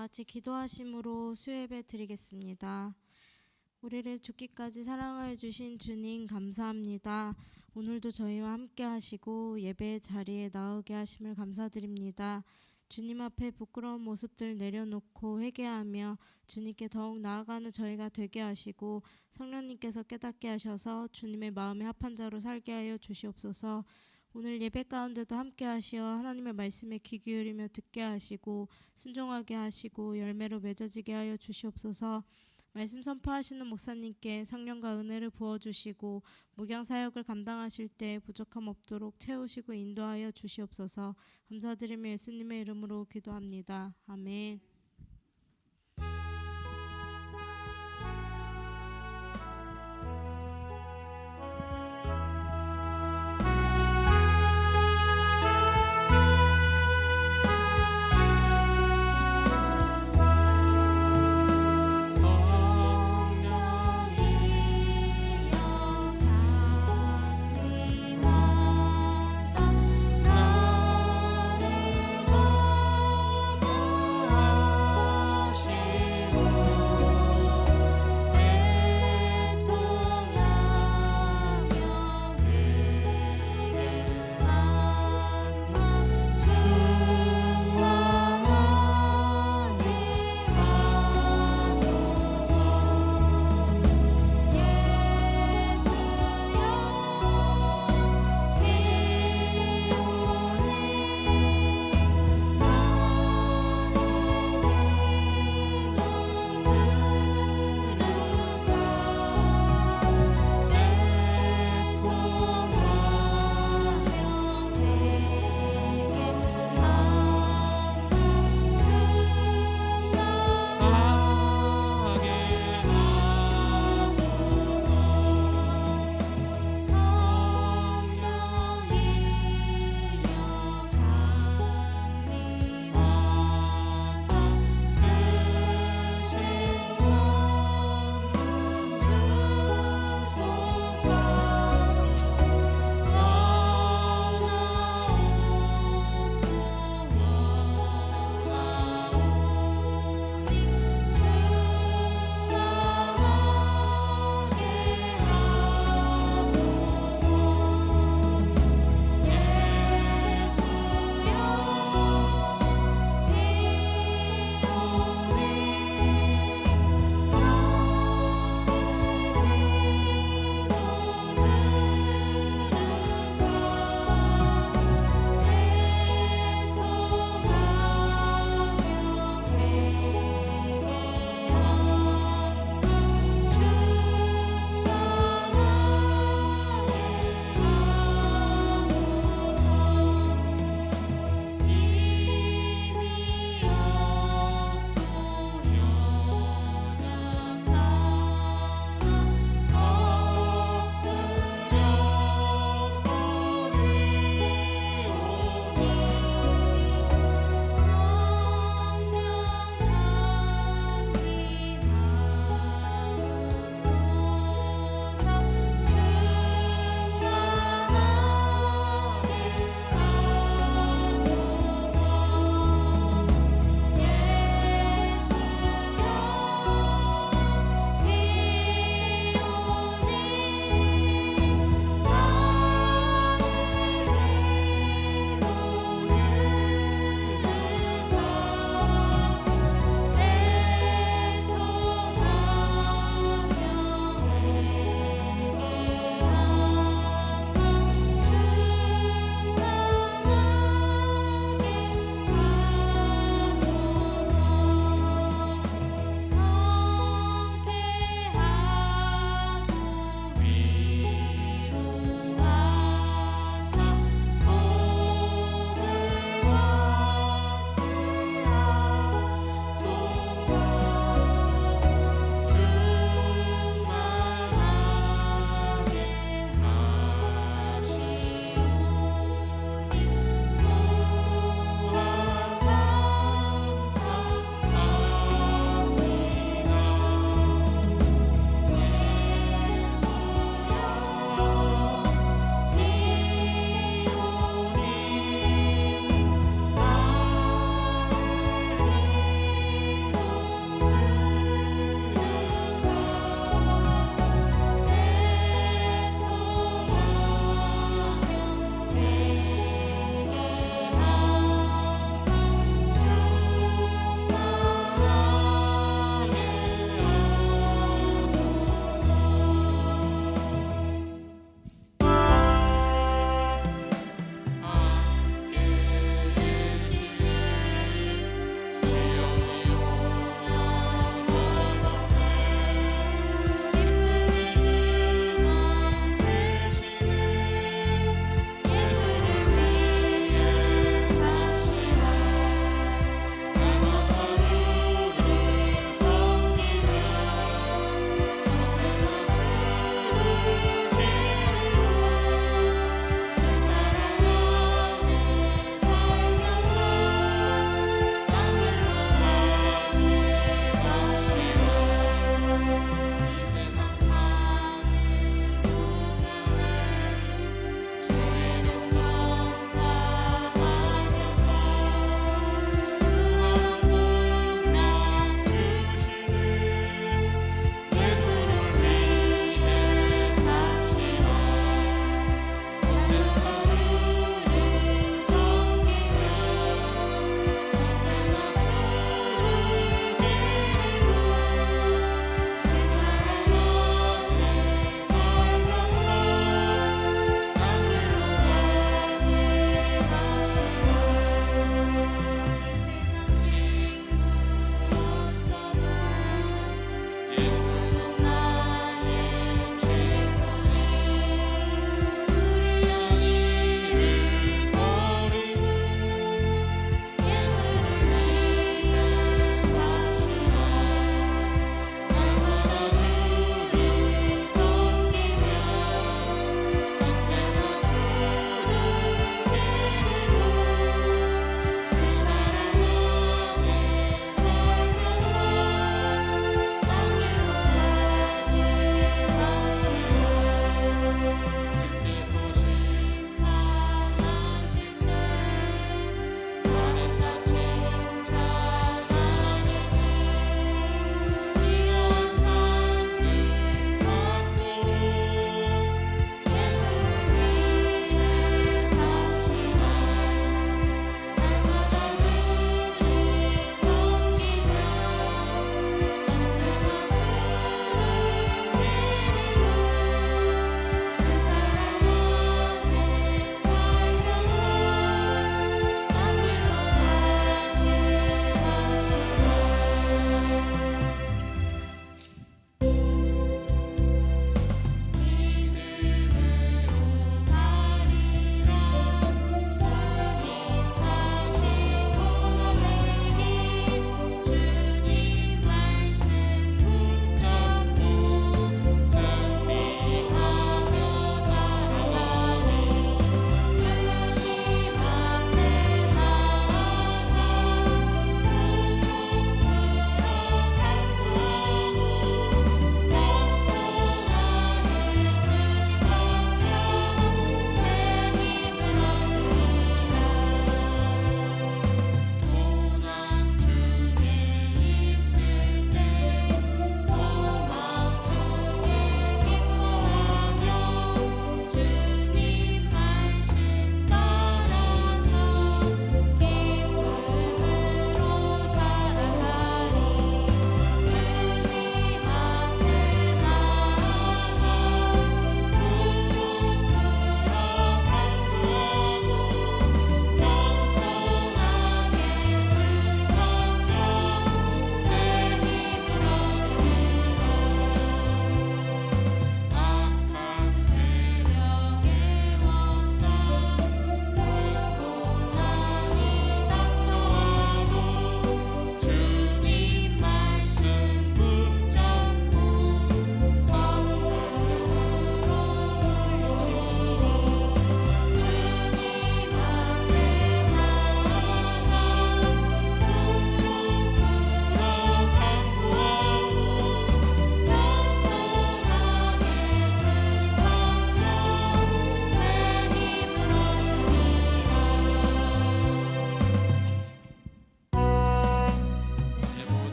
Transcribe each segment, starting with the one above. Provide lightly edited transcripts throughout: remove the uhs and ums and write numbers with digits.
같이 기도하심으로 수예배 드리겠습니다. 우리를 죽기까지 사랑하여 주신 주님 감사합니다. 오늘도 저희와 함께 하시고 예배의 자리에 나오게 하심을 감사드립니다. 주님 앞에 부끄러운 모습들 내려놓고 회개하며 주님께 더욱 나아가는 저희가 되게 하시고 성령님께서 깨닫게 하셔서 주님의 마음에 합한 자로 살게 하여 주시옵소서. 오늘 예배 가운데도 함께 하시어 하나님의 말씀에 귀 기울이며 듣게 하시고 순종하게 하시고 열매로 맺어지게 하여 주시옵소서. 말씀 선포하시는 목사님께 성령과 은혜를 부어주시고 목양 사역을 감당하실 때 부족함 없도록 채우시고 인도하여 주시옵소서. 감사드리며 예수님의 이름으로 기도합니다. 아멘. 나를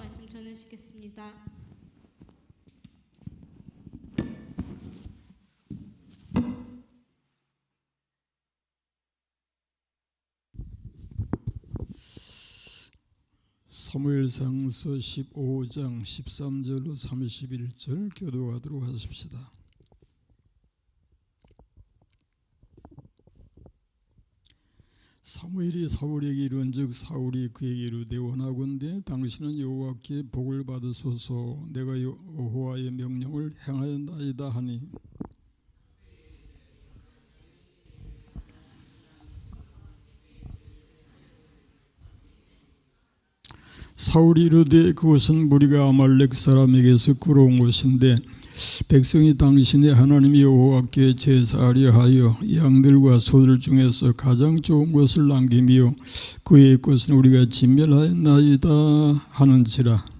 말씀 전해주시겠습니다. 사무엘상서 15장 13절로 31절 교도하도록 하십시다. 사무엘이 사울에게 이른즉 사울이 그에게 이르되 원하건대 당신은 여호와께 복을 받으소서. 내가 여호와의 명령을 행하였나이다 하니 사울이 이르되 그것은 무리가 아말렉 사람에게서 끌어온 것인데 백성이 당신의 하나님 여호와께 제사하려 하여 양들과 소들 중에서 가장 좋은 것을 남기며 그의 것은 우리가 진멸하였나이다 하는지라.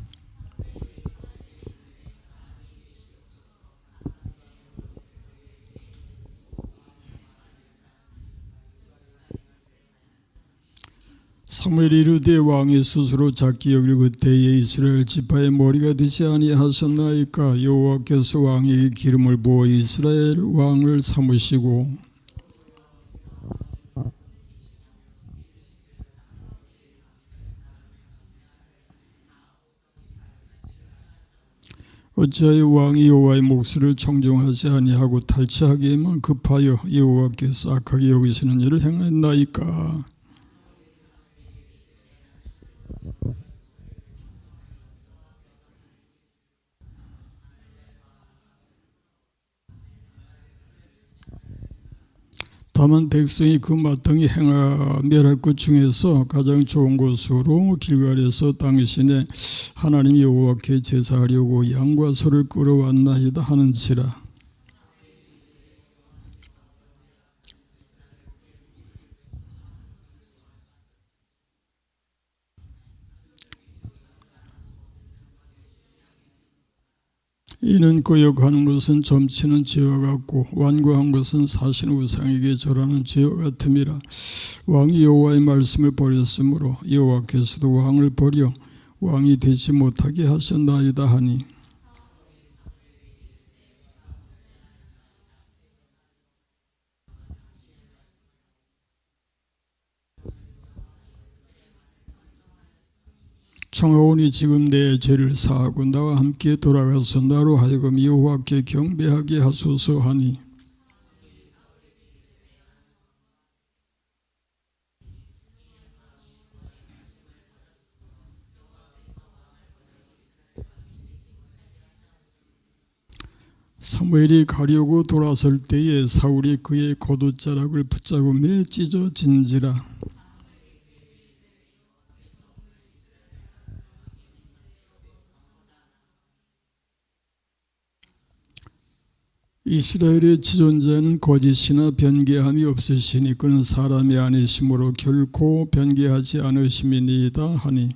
사무엘이 이르되 왕이 스스로 작게 여길 그때에 이스라엘 지파의 머리가 되지 아니하셨나이까. 여호와께서 왕에게 기름을 부어 이스라엘 왕을 삼으시고 어찌하여 왕이 여호와의 목소리를 청종하지 아니하고 탈취하기에만 급하여 여호와께서 악하게 여기시는 일을 행했나이까. 다만 백성이 그 마땅히 멸할 것 중에서 가장 좋은 것으로 길갈에서 당신의 하나님 여호와께 제사하려고 양과 소를 끌어왔나이다 하는지라. 이는 거역하는 것은 점치는 죄와 같고 완고한 것은 사신 우상에게 절하는 죄와 같음이라. 왕이 여호와의 말씀을 버렸으므로 여호와께서도 왕을 버려 왕이 되지 못하게 하셨나이다 하니 청하오니 지금 내 죄를 사하고 나와 함께 돌아가서 나로 하여금 여호와께 경배하게 하소서 하니 사무엘이 가려고 돌아설 때에 사울이 그의 겉옷자락을 붙잡음에 찢어진지라. 이스라엘의 지존자는 거짓이나 변개함이 없으시니 그는 사람이 아니심으로 결코 변개하지 않으심이니이다 하니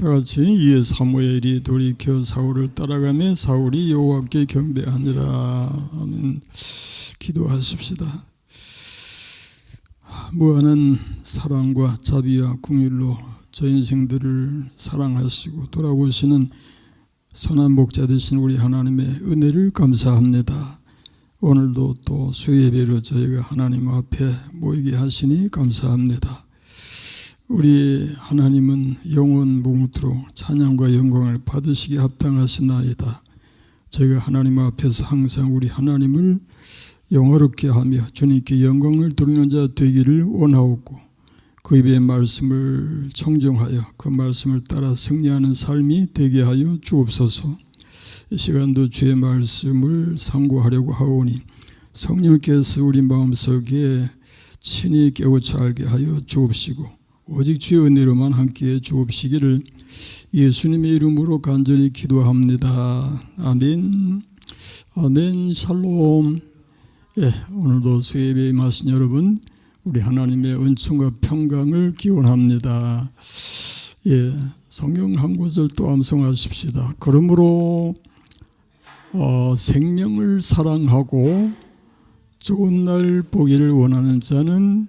다같이 이에 사무엘이 돌이켜 사울을 따라가며 사울이 여호와께 경배하니라. 아멘. 기도하십시다. 무한한 사랑과 자비와 긍휼로 저 인생들을 사랑하시고 돌아보시는 선한 목자 되신 우리 하나님의 은혜를 감사합니다. 오늘도 또 수요예배로 저희가 하나님 앞에 모이게 하시니 감사합니다. 우리 하나님은 영원 무무토록 찬양과 영광을 받으시기에 합당하시나이다. 저희가 하나님 앞에서 항상 우리 하나님을 영화롭게 하며 주님께 영광을 돌리는 자 되기를 원하옵고 그 입의 말씀을 청정하여 그 말씀을 따라 승리하는 삶이 되게 하여 주옵소서. 이 시간도 주의 말씀을 상고하려고 하오니 성령께서 우리 마음속에 친히 깨우쳐 알게 하여 주옵시고 오직 주의 은혜로만 함께해 주옵시기를 예수님의 이름으로 간절히 기도합니다. 아멘. 아멘. 샬롬. 오늘도 수요예배에 임하신 여러분, 우리 하나님의 은총과 평강을 기원합니다. 성경 한 구절 또 암송하십시다. 그러므로 생명을 사랑하고 좋은 날 보기를 원하는 자는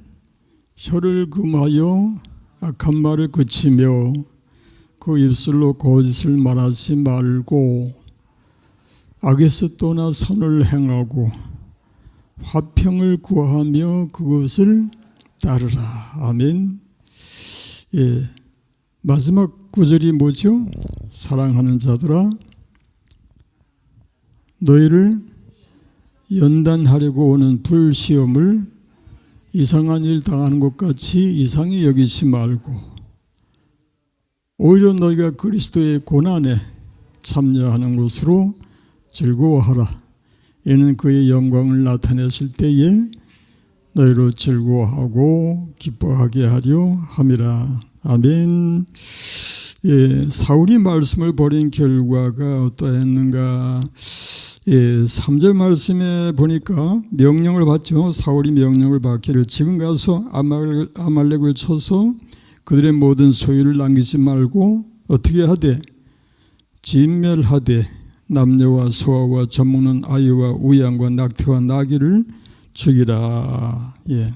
혀를 금하여 악한 말을 그치며 그 입술로 거짓을 말하지 말고 악에서 떠나 선을 행하고 화평을 구하며 그것을 따르라. 아멘. 예, 마지막 구절이 뭐죠? 사랑하는 자들아, 너희를 연단하려고 오는 불시험을 이상한 일 당하는 것 같이 이상히 여기지 말고 오히려 너희가 그리스도의 고난에 참여하는 것으로 즐거워하라. 이는 그의 영광을 나타내실 때에 너희로 즐거워하고 기뻐하게 하려 함이라. 아멘. 예, 사울이 말씀을 버린 결과가 어떠했는가? 예, 3절 말씀에 보니까 명령을 받죠. 사울이 명령을 받기를 지금 가서 아말렉을 쳐서 그들의 모든 소유를 남기지 말고 어떻게 하되 진멸하되 남녀와 소아와 젖먹는 아이와 우양과 낙태와 나귀를 죽이라. 예.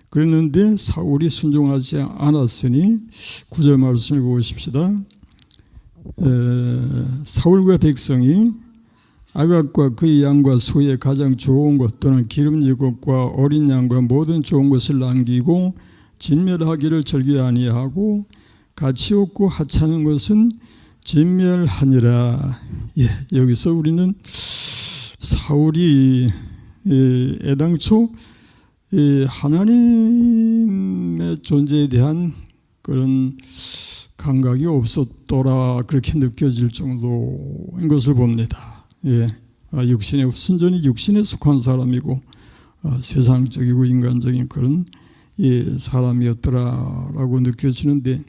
그랬는데 사울이 순종하지 않았으니 9절 말씀 읽어보십시다. 사울과 백성이 아각과 그의 양과 소의 가장 좋은 것 또는 기름진 것과 어린 양과 모든 좋은 것을 남기고 진멸하기를 즐겨 아니하고 가치 없고 하찮은 것은 진멸하니라. 예, 여기서 우리는 사울이 애당초 하나님의 존재에 대한 그런 감각이 없었더라 그렇게 느껴질 정도인 것을 봅니다. 예, 육신의 순전히 육신에 속한 사람이고 세상적이고 인간적인 그런 사람이었더라라고 느껴지는데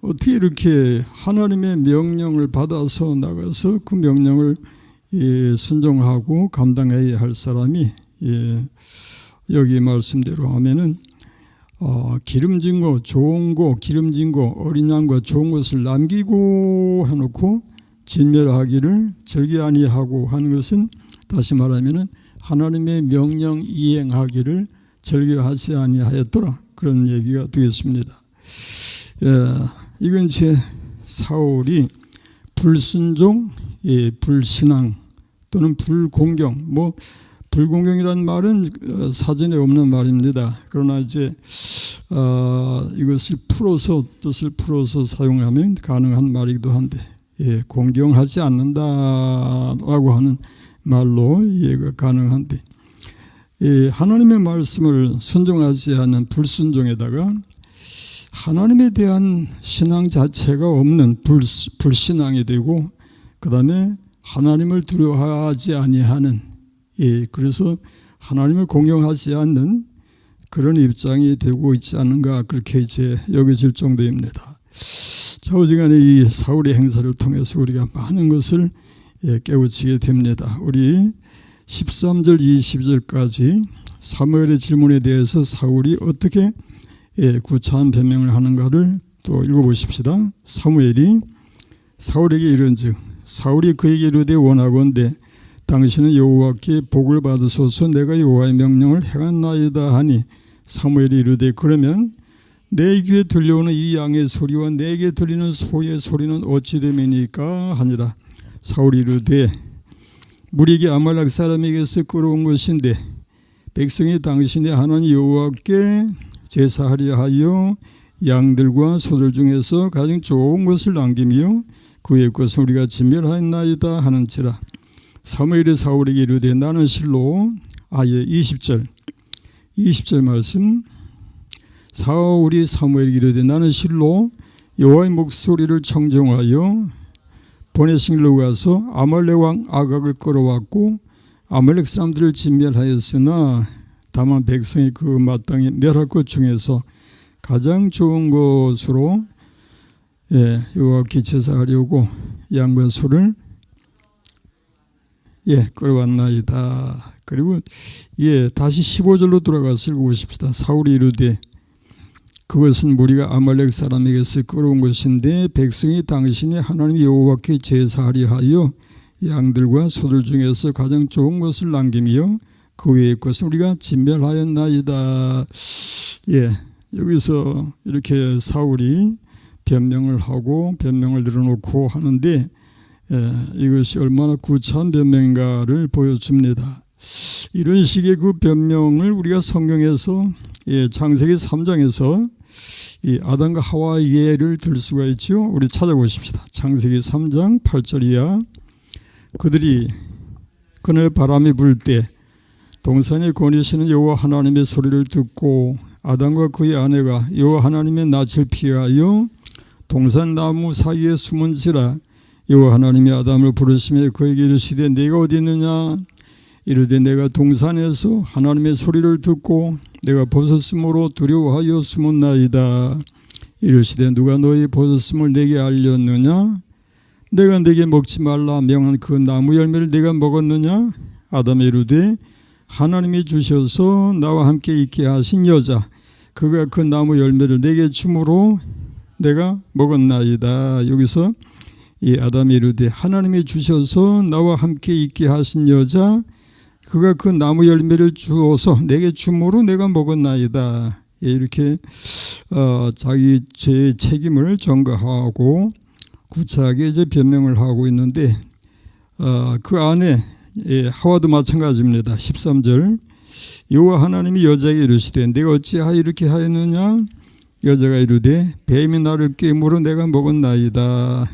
어떻게 이렇게 하나님의 명령을 받아서 나가서 그 명령을 순종하고 감당해야 할 사람이 여기 말씀대로 하면은 기름진 거, 좋은 거, 기름진 거, 어린 양과 좋은 것을 남기고 해놓고 진멸하기를 즐겨 아니하고 하는 것은 다시 말하면은 하나님의 명령 이행하기를 즐겨하지 아니하였더라 그런 얘기가 되겠습니다. 이건 제 사울이 불순종, 불신앙 또는 불공경, 불공경이라는 말은 사전에 없는 말입니다. 그러나 이제 이것을 뜻을 풀어서 사용하면 가능한 말이기도 한데, 공경하지 않는다라고 하는 말로 이해가 가능한데, 하나님의 말씀을 순종하지 않는 불순종에다가 하나님에 대한 신앙 자체가 없는 불신앙이 되고, 그 다음에 하나님을 두려워하지 아니하는, 그래서 하나님을 공경하지 않는 그런 입장이 되고 있지 않는가 그렇게 이제 여겨질 정도입니다. 자, 어지간히 이 사울의 행사를 통해서 우리가 많은 것을 깨우치게 됩니다. 우리 13절 20절까지 사무엘의 질문에 대해서 사울이 어떻게 구차한 변명을 하는가를 또 읽어보십시다. 사무엘이 사울에게 이른즉 사울이 그에게 이르되 원하건대 당신은 여호와께 복을 받으소서 내가 여호와의 명령을 행하나이다 하니 사무엘이 이르되 그러면 내 귀에 들려오는 이 양의 소리와 내게 들리는 소의 소리는 어찌 됨이니까 하니라. 사울이 이르되 무리에게 아말렉 사람에게서 끌어온 것인데 백성이 당신의 하나님 여호와께 제사하려 하여 양들과 소들 중에서 가장 좋은 것을 남기며 그의 것을 우리가 진멸하였나이다 하는지라. 사무엘이 사울에게 이르되 나는 실로 20절 말씀. 사울이 사무엘에게 이르되 나는 실로 여호와의 목소리를 청정하여 보내신 길로 가서 아말렉 왕 아각을 끌어왔고 아말렉 사람들을 진멸하였으나 다만 백성이 그 마땅히 멸할 것 중에서 가장 좋은 것으로 여호와께 제사하려고 양과 소를 끌어왔나이다. 그리고 다시 15절로 돌아가서 읽어보십시다. 사울이 이르되 그것은 무리가 아말렉 사람에게서 끌어온 것인데 백성이 당신이 하나님 여호와께 제사하리 하여 양들과 소들 중에서 가장 좋은 것을 남기며 그 외의 것은 우리가 진멸하였나이다. 예, 여기서 이렇게 사울이 변명을 하고 변명을 늘어놓고 하는데 이것이 얼마나 구차한 변명인가를 보여줍니다. 이런 식의 그 변명을 우리가 성경에서 창세기 3장에서 이 아담과 하와의 예를 들 수가 있죠. 우리 찾아보십시다. 창세기 3장 8절 이하. 그들이 그날 바람이 불 때 동산에 거니시는 여호와 하나님의 소리를 듣고 아담과 그의 아내가 여호와 하나님의 낯을 피하여 동산 나무 사이에 숨은지라. 여호와 하나님이 아담을 부르시며 그에게 이르시되 내가 어디 있느냐. 이르되 내가 동산에서 하나님의 소리를 듣고 내가 벗었으므로 두려워하여 숨었나이다. 이르시되 누가 너희 벗었음을 내게 알렸느냐. 내가 내게 먹지 말라 명한 그 나무 열매를 내가 먹었느냐. 아담이 이르되 하나님이 주셔서 나와 함께 있게 하신 여자 그가 그 나무 열매를 내게 주므로 내가 먹었나이다. 여기서 이 아담이 이르되 하나님이 주셔서 나와 함께 있게 하신 여자 그가 그 나무 열매를 주어서 내게 주므로 내가 먹었나이다. 이렇게 자기 죄의 책임을 전가하고 구차하게 이제 변명을 하고 있는데 그 안에 하와도 마찬가지입니다. 13절 여호와 하나님이 여자에게 이르시되 내가 어찌하여 이렇게 하였느냐. 여자가 이르되 뱀이 나를 꿰물어 내가 먹었나이다.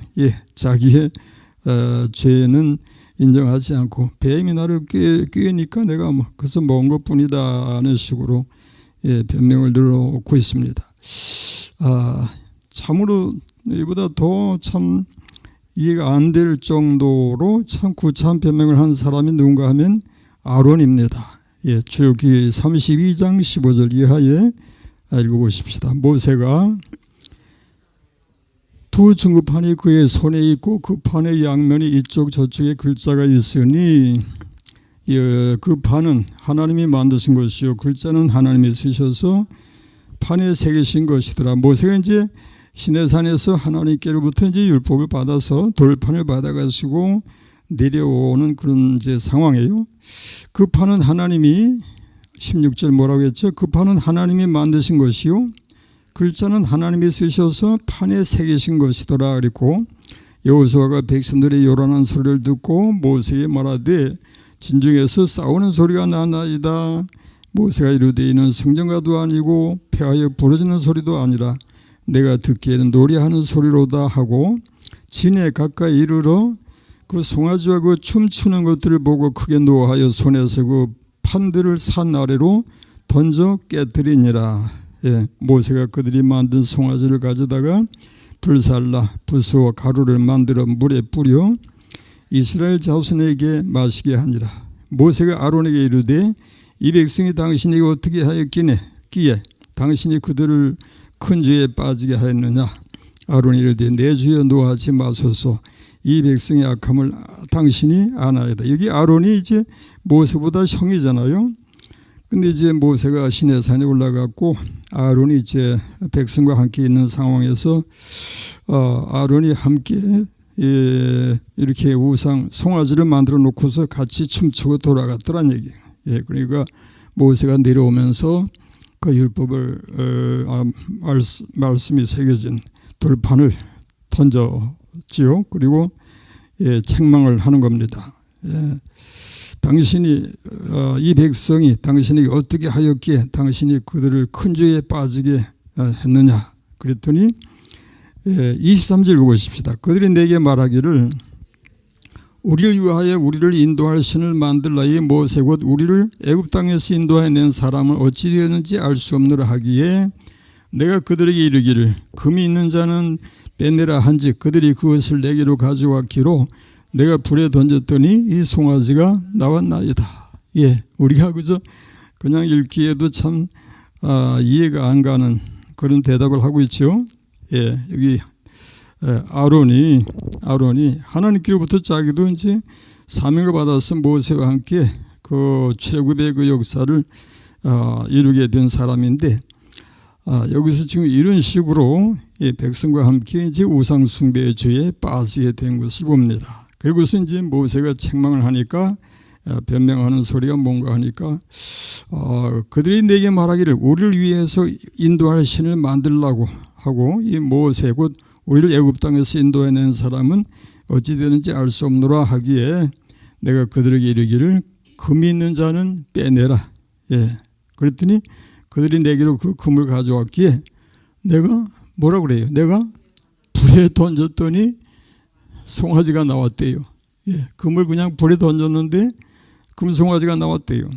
자기의 죄는 인정하지 않고 뱀이 나를 꿰니까 내가 그래서 먹은 것뿐이다 하는 식으로 변명을 늘어놓고 있습니다. 참으로 이보다 더 참 이해가 안 될 정도로 참 구차한 변명을 한 사람이 누군가 하면 아론입니다. 출애굽기 32장 15절 이하에 읽어보십시다. 모세가 두 증거판이 그의 손에 있고 그 판의 양면이 이쪽 저쪽에 글자가 있으니 그 판은 하나님이 만드신 것이요 글자는 하나님이 쓰셔서 판에 새기신 것이더라. 모세가 이제 시내산에서 하나님께로부터 이제 율법을 받아서 돌판을 받아가지고 내려오는 그런 이제 상황이에요. 그 판은 하나님이 16절 뭐라고 했죠? 그 판은 하나님이 만드신 것이요 글자는 하나님이 쓰셔서 판에 새기신 것이더라. 그리고 여호수아가 백성들의 요란한 소리를 듣고 모세에 말하되 진중에서 싸우는 소리가 나나이다. 모세가 이르되 이는 승전가도 아니고 폐하여 부러지는 소리도 아니라 내가 듣기에는 노래하는 소리로다 하고 진에 가까이 이르러 그 송아지와 그 춤추는 것들을 보고 크게 노하여 손에서 그 판들을 산 아래로 던져 깨뜨리니라. 모세가 그들이 만든 송아지를 가져다가 불살라 부수어 가루를 만들어 물에 뿌려 이스라엘 자손에게 마시게 하니라. 모세가 아론에게 이르되 이 백성이 당신에게 어떻게 하였기에 당신이 그들을 큰 죄에 빠지게 하였느냐. 아론이 이르되 내 주여 노하지 마소서. 이 백성의 악함을 당신이 아나이다. 여기 아론이 이제 모세보다 형이잖아요. 근데 이제 모세가 시내산에 올라갔고 아론이 이제 백성과 함께 있는 상황에서 아론이 함께 이렇게 우상 송아지를 만들어 놓고서 같이 춤추고 돌아갔더란 얘기예요. 그러니까 모세가 내려오면서 그 율법을 말씀이 새겨진 돌판을 던졌지요. 그리고 책망을 하는 겁니다. 당신이 이 백성이 당신에게 어떻게 하였기에 당신이 그들을 큰 죄에 빠지게 했느냐. 그랬더니 23절 읽어보십시다. 그들이 내게 말하기를 우리를 위하여 우리를 인도할 신을 만들라에 모세 곧 우리를 애굽 땅에서 인도해 낸 사람은 어찌 되었는지 알 수 없느라 하기에 내가 그들에게 이르기를 금이 있는 자는 빼내라 한즉 그들이 그것을 내게로 가져왔기로 내가 불에 던졌더니 이 송아지가 나왔나이다. 우리가 그냥 읽기에도 참 이해가 안 가는 그런 대답을 하고 있죠. 여기 아론이 하나님께로부터 자기도 이제 사명을 받아서 모세와 함께 그 출애굽의 그 역사를 이루게 된 사람인데 여기서 지금 이런 식으로 백성과 함께 이제 우상 숭배의 죄에 빠지게 된 것을 봅니다. 그리고서 이제 모세가 책망을 하니까 변명하는 소리가 뭔가 하니까 그들이 내게 말하기를 우리를 위해서 인도할 신을 만들라고 하고 이 모세 곧 우리를 애굽 땅에서 인도해낸 사람은 어찌 되는지 알 수 없노라 하기에 내가 그들에게 이르기를 금이 있는 자는 빼내라. 그랬더니 그들이 내게로 그 금을 가져왔기에 내가 뭐라 그래요? 내가 불에 던졌더니 송아지가 나왔대요. 금을 그냥 불에 던졌는데 금송아지가 나왔대요.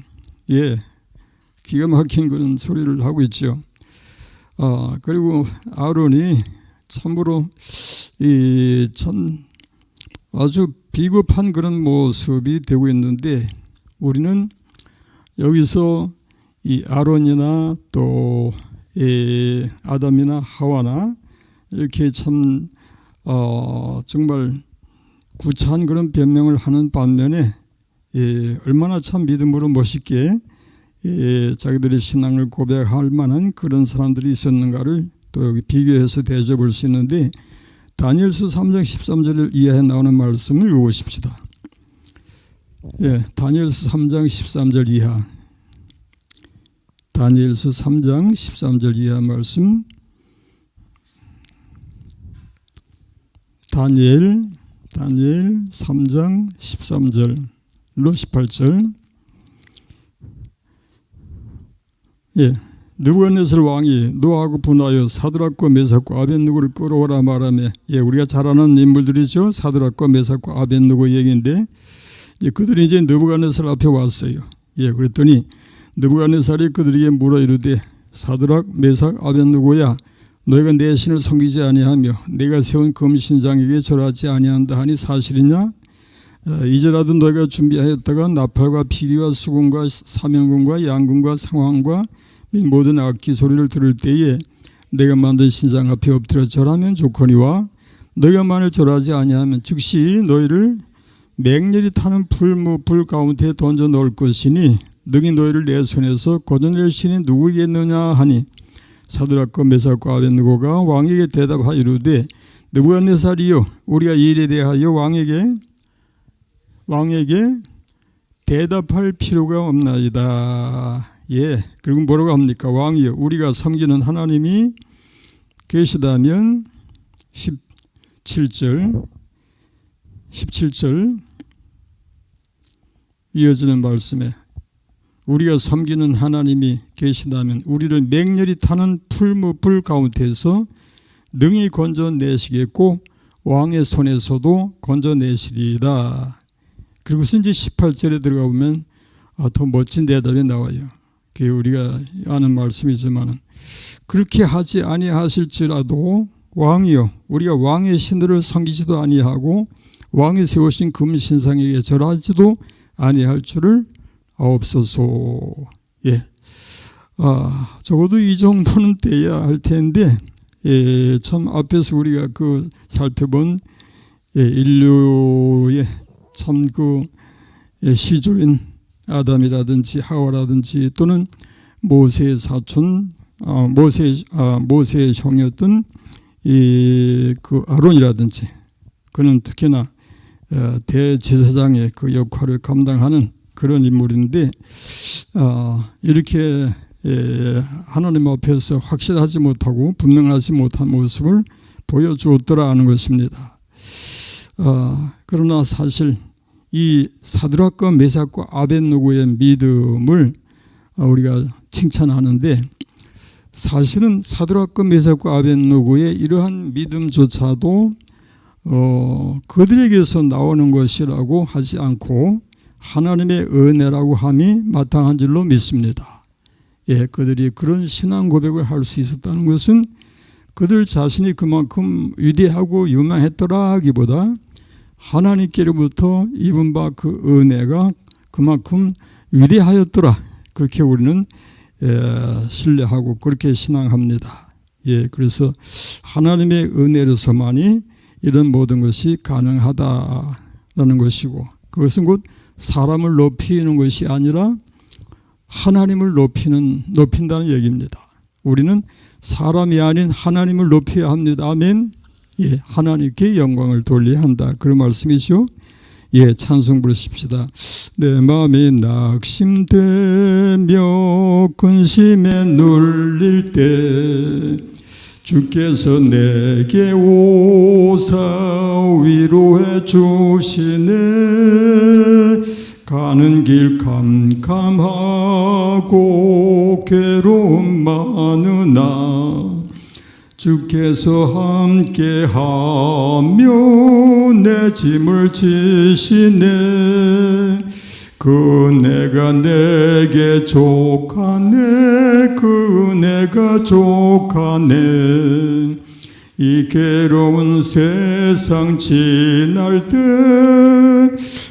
기가 막힌 그런 소리를 하고 있죠. 그리고 아론이 참으로 참 아주 비겁한 그런 모습이 되고 있는데 우리는 여기서 이 아론이나 또 아담이나 하와나 이렇게 참 정말 구차한 그런 변명을 하는 반면에 얼마나 참 믿음으로 멋있게 자기들의 신앙을 고백할 만한 그런 사람들이 있었는가를 또 여기 비교해서 대접할 수 있는데 다니엘서 3장 13절 이하에 나오는 말씀을 읽어보십시다. 다니엘서 3장 13절 이하, 다니엘서 3장 13절 이하 말씀. 다니엘 3장 13절로 18절. 느부갓네살 왕이 노하고 분하여 사드락과 메삭과 아벳느고를 끌어오라 말하며, 우리가 잘 아는 인물들이죠. 사드락과 메삭과 아벳느고 얘기인데 그들이 이제 느부갓네살 앞에 왔어요. 그랬더니 느부갓네살이 그들에게 물어 이르되 사드락 메삭 아벳느고야, 너희가 내 신을 섬기지 아니하며 내가 세운 금신장에게 절하지 아니한다 하니 사실이냐? 이제라도 너희가 준비하였다가 나팔과 피리와 수금과 사명금과 양금과 상황과 및 모든 악기 소리를 들을 때에 내가 만든 신장 앞에 엎드려 절하면 좋거니와 너희가 만일 절하지 아니하면 즉시 너희를 맹렬히 타는 불 가운데 던져 넣을 것이니 능히 너희를 내 손에서 거저낼 신이 누구겠느냐 하니 사드락과 메삭과 아벳느고가 왕에게 대답하이르되 느부갓네살이여, 우리가 이 일에 대하여 왕에게 대답할 필요가 없나이다. 그리고 뭐라고 합니까? 왕이여, 우리가 섬기는 하나님이 계시다면 17절 이어지는 말씀에 우리가 섬기는 하나님이 계시다면 우리를 맹렬히 타는 불 가운데서 능히 건져내시겠고 왕의 손에서도 건져내시리이다. 그리고서 이제 18절에 들어가 보면 더 멋진 대답이 나와요. 그게 우리가 아는 말씀이지만 그렇게 하지 아니하실지라도 왕이여, 우리가 왕의 신들을 섬기지도 아니하고 왕이 세우신 금신상에게 절하지도 아니할 줄을 아옵소서. 적어도 이 정도는 돼야 할 텐데 참 앞에서 우리가 그 살펴본 인류의 참 그 시조인 아담이라든지 하와라든지 또는 모세의 사촌 모세의 형이었던 그 아론이라든지 그는 특히나 대제사장의 그 역할을 감당하는 그런 인물인데 이렇게 하나님 앞에서 확실하지 못하고 분명하지 못한 모습을 보여주었더라 하는 것입니다. 그러나 사실 이 사드락과 메삭과 아벳느고의 믿음을 우리가 칭찬하는데 사실은 사드락과 메삭과 아벳느고의 이러한 믿음조차도 그들에게서 나오는 것이라고 하지 않고 하나님의 은혜라고 함이 마땅한 줄로 믿습니다. 그들이 그런 신앙 고백을 할 수 있었다는 것은 그들 자신이 그만큼 위대하고 유명했더라 하기보다 하나님께로부터 입은 바 그 은혜가 그만큼 위대하였더라, 그렇게 우리는 신뢰하고 그렇게 신앙합니다. 그래서 하나님의 은혜로서만이 이런 모든 것이 가능하다라는 것이고, 그것은 곧 사람을 높이는 것이 아니라 하나님을 높인다는 얘기입니다. 우리는 사람이 아닌 하나님을 높여야 합니다. 아멘. 예, 하나님께 영광을 돌려야 한다. 그런 말씀이죠. 예, 찬송 부르십시다. 내 마음이 낙심되며 근심에 눌릴 때 주께서 내게 오사 위로해 주시네. 가는 길 캄캄하고 괴로움 많으나 주께서 함께하며 내 짐을 지시네. 그 은혜가 내게 족하네. 그 은혜가 족하네. 이 괴로운 세상 지날 때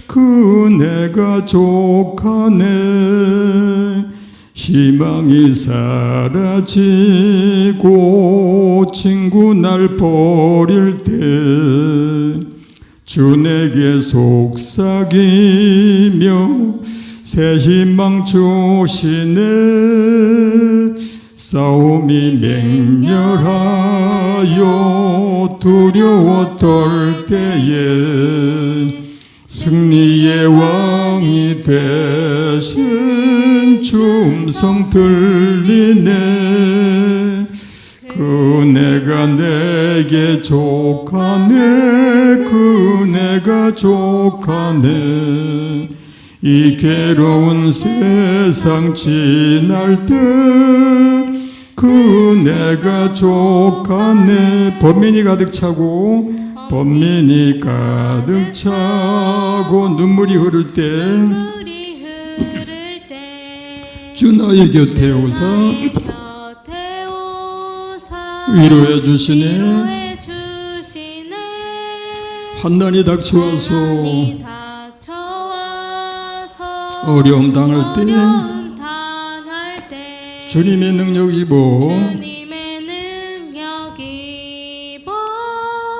그 은혜가 족하네. 희망이 사라지고 친구 날 버릴 때 주 내게 속삭이며 새 희망 주시네. 싸움이 맹렬하여 두려워 떨 때에 승리의 왕이 되신 주 음성 들리네. 그 은혜가 내게 족하네. 그 은혜가 족하네. 이 괴로운 세상 지날 때 그 은혜가 족하네. 번민이 가득 차고 번민이 가득 차고 눈물이 흐를 때 주 나의 곁에 오사 위로해 주시네. 환난이 닥쳐와서 어려움 당할 때 주님의 능력이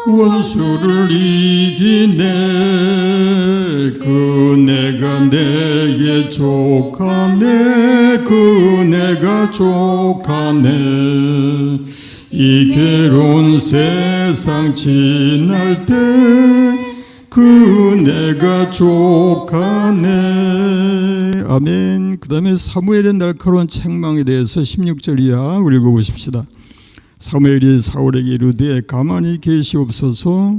원수를 이기네. 그 은혜가 내게 족하네. 그 은혜가 족하네. 이 괴로운 세상 지날 때 그 은혜가 족하네. 아멘. 그 다음에 사무엘의 날카로운 책망에 대해서 16절 이하 읽어보십시다. 사무엘이 사울에게 이르되 가만히 계시옵소서.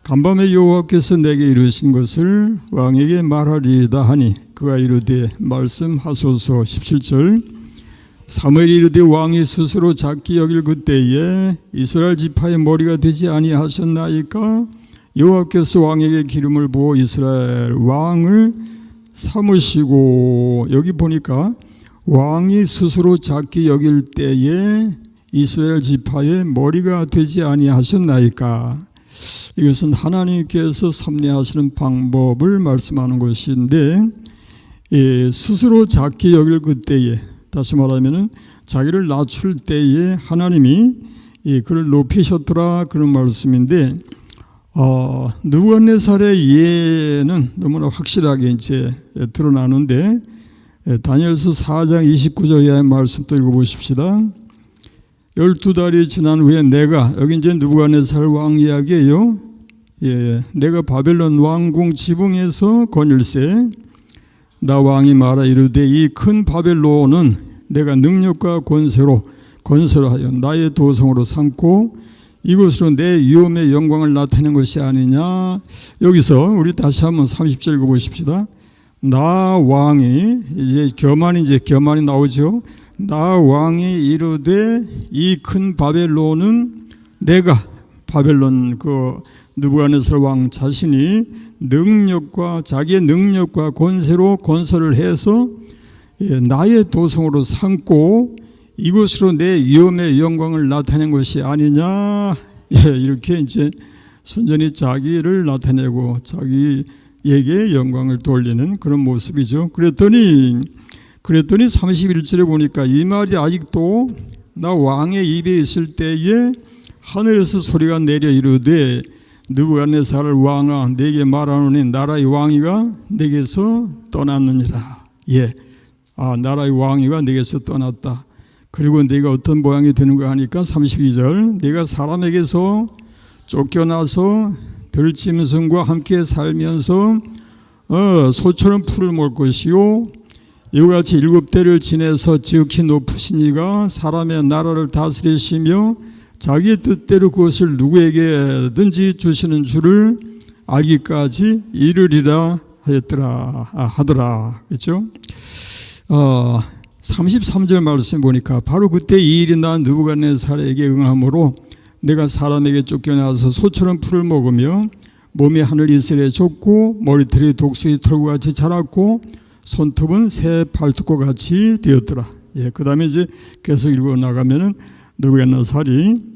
간밤에 여호와께서 내게 이르신 것을 왕에게 말하리이다 하니 그가 이르되 말씀하소서. 17절 사무엘이 이르되 왕이 스스로 작게 여길 그때에 이스라엘 지파의 머리가 되지 아니하셨나이까. 여호와께서 왕에게 기름을 부어 이스라엘 왕을 삼으시고, 여기 보니까 왕이 스스로 작게 여길 때에 이스라엘 지파의 머리가 되지 아니하셨나이까. 이것은 하나님께서 섭리하시는 방법을 말씀하는 것인데, 스스로 작게 여길 그때에, 다시 말하면 자기를 낮출 때에 하나님이 그를 높이셨더라, 그런 말씀인데, 느부갓네살의 예는 너무나 확실하게 이제 드러나는데, 다니엘서 4장 29절 이하의 말씀 또 읽어보십시다. 12달이 지난 후에 내가, 여기 이제 느부갓네살 왕 이야기예요. 내가 바벨론 왕궁 지붕에서 거닐세. 나 왕이 말하 이르되 이 큰 바벨론은 내가 능력과 권세로 건설하여 나의 도성으로 삼고 이곳으로 내 위엄의 영광을 나타낸 것이 아니냐. 여기서 우리 다시 한번 30절 읽어보십시다. 나 왕이, 이제 교만이 나오죠. 나 왕이 이르되 이 큰 바벨론은 내가, 바벨론 느부갓네살 왕 자신이 자기의 능력과 권세로 건설을 해서 나의 도성으로 삼고 이곳으로 내 위엄의 영광을 나타낸 것이 아니냐. 이렇게 이제 순전히 자기를 나타내고 자기에게 영광을 돌리는 그런 모습이죠. 그랬더니 31절에 보니까 이 말이 아직도 나 왕의 입에 있을 때에 하늘에서 소리가 내려 이르되 느부갓네살 왕아 내게 말하노니 나라의 왕위가 내게서 떠났느니라. 나라의 왕위가 내게서 떠났다. 그리고 네가 어떤 모양이 되는가 하니까 32절 네가 사람에게서 쫓겨나서 들짐승과 함께 살면서 소처럼 풀을 먹을 것이요 이와 같이 7대를 지내서 지극히 높으신 이가 사람의 나라를 다스리시며 자기의 뜻대로 그것을 누구에게든지 주시는 줄을 알기까지 이르리라 하더라. 그렇죠? 33절 말씀 보니까 바로 그때 이 일이 난 느부갓네살에게 응함으로 내가 사람에게 쫓겨나서 소처럼 풀을 먹으며 몸이 하늘 이슬에 젖고 머리털이 독수리 털과 같이 자랐고 손톱은 새 발톱과 같이 되었더라. 그 다음에 이제 계속 읽어 나가면은 느부갓네살이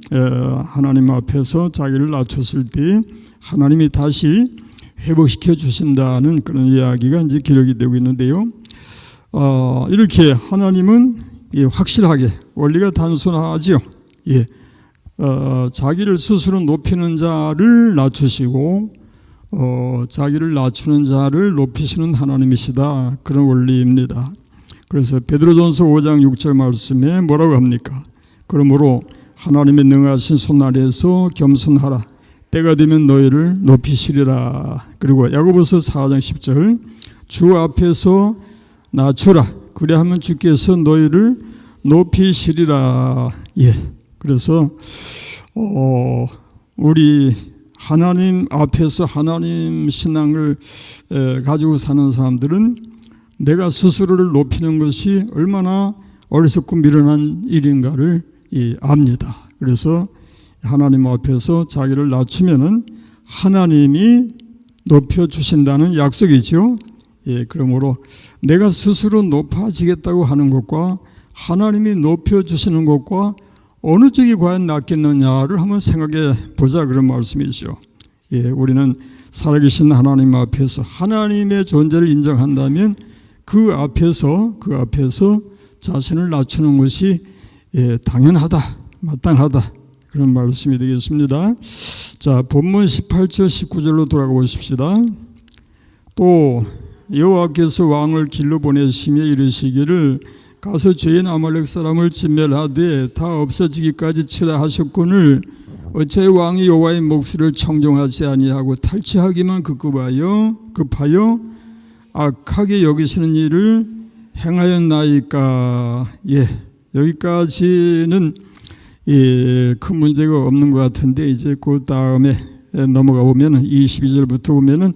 하나님 앞에서 자기를 낮췄을 때 하나님이 다시 회복시켜 주신다는 그런 이야기가 이제 기록이 되고 있는데요. 이렇게 하나님은 확실하게 원리가 단순하죠. 자기를 스스로 높이는 자를 낮추시고 자기를 낮추는 자를 높이시는 하나님이시다. 그런 원리입니다. 그래서 베드로전서 5장 6절 말씀에 뭐라고 합니까? 그러므로 하나님의 능하신 손아래에서 겸손하라. 때가 되면 너희를 높이시리라. 그리고 야고보서 4장 10절 주 앞에서 낮추라. 그래야하면 주께서 너희를 높이시리라. 그래서 우리 하나님 앞에서 하나님 신앙을 가지고 사는 사람들은 내가 스스로를 높이는 것이 얼마나 어리석고 미련한 일인가를 압니다. 그래서 하나님 앞에서 자기를 낮추면은 하나님이 높여주신다는 약속이죠. 그러므로 내가 스스로 높아지겠다고 하는 것과 하나님이 높여주시는 것과 어느 쪽이 과연 낫겠느냐를 한번 생각해 보자 그런 말씀이죠. 우리는 살아계신 하나님 앞에서 하나님의 존재를 인정한다면 그 앞에서 자신을 낮추는 것이 당연하다, 마땅하다 그런 말씀이 되겠습니다. 자, 본문 18절 19절로 돌아가 보십시다. 또 여호와께서 왕을 길로 보내시며 이르시기를 가서 죄인 아말렉 사람을 진멸하되 다 없어지기까지 치라 하셨거늘 어째 왕이 여호와의 목소리를 청종하지 아니하고 탈취하기만 급하여 악하게 여기시는 일을 행하였나이까. 여기까지는 큰 문제가 없는 것 같은데 이제 그 다음에 넘어가 보면 22절부터 보면은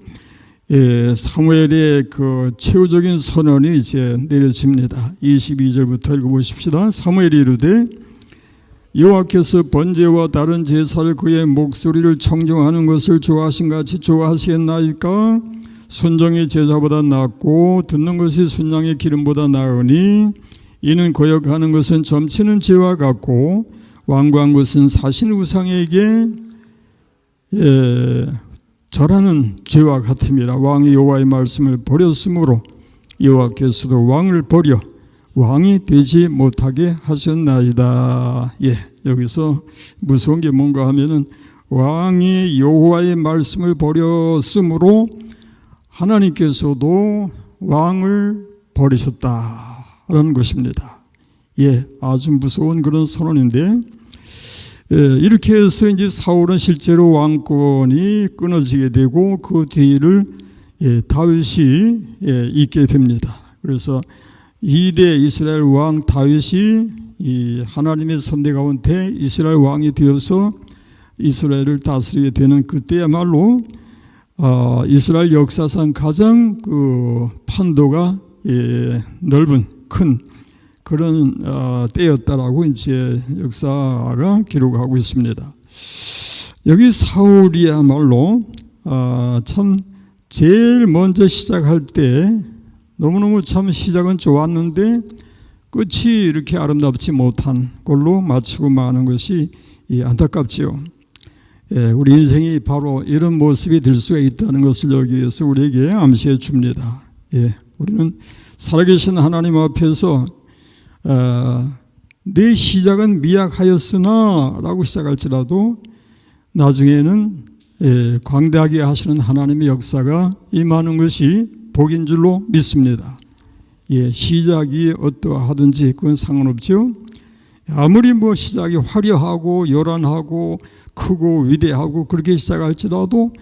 사무엘의 그 최후적인 선언이 이제 내려집니다. 22절부터 읽어보십시다. 사무엘이 이르되 여호와께서 번제와 다른 제사를 그의 목소리를 청종하는 것을 좋아하신 같이 좋아하시겠나이까? 순종이 제사보다 낫고 듣는 것이 순양의 기름보다 나으니 이는 거역하는 것은 점치는 죄와 같고 완고한 것은 사신 우상에게 절하는 죄와 같음이라. 왕이 여호와의 말씀을 버렸으므로 여호와께서도 왕을 버려 왕이 되지 못하게 하셨나이다. 여기서 무서운 게 뭔가 하면은 왕이 여호와의 말씀을 버렸으므로 하나님께서도 왕을 버리셨다라는 것입니다. 아주 무서운 그런 선언인데 이렇게 해서 이제 사울은 실제로 왕권이 끊어지게 되고 그 뒤를 다윗이 잇게 됩니다. 그래서 2대 이스라엘 왕 다윗이 이 하나님의 선대 가운데 이스라엘 왕이 되어서 이스라엘을 다스리게 되는 그때야말로 이스라엘 역사상 가장 그 판도가 넓은 큰 그런 때였다라고 이제 역사가 기록하고 있습니다. 여기 사울이야말로 참 제일 먼저 시작할 때 너무너무 참 시작은 좋았는데 끝이 이렇게 아름답지 못한 걸로 마치고 마는 것이 안타깝지요. 우리 인생이 바로 이런 모습이 될 수가 있다는 것을 여기에서 우리에게 암시해 줍니다. 우리는 살아계신 하나님 앞에서 내 시작은 미약하였으나 라고 시작할지라도 나중에는 광대하게 하시는 하나님의 역사가 임하는 것이 복인 줄로 믿습니다. 시작이 어떠하든지 그건 상관없죠. 아무리 뭐 시작이 화려하고 요란하고 크고 위대하고 그렇게 시작할지라도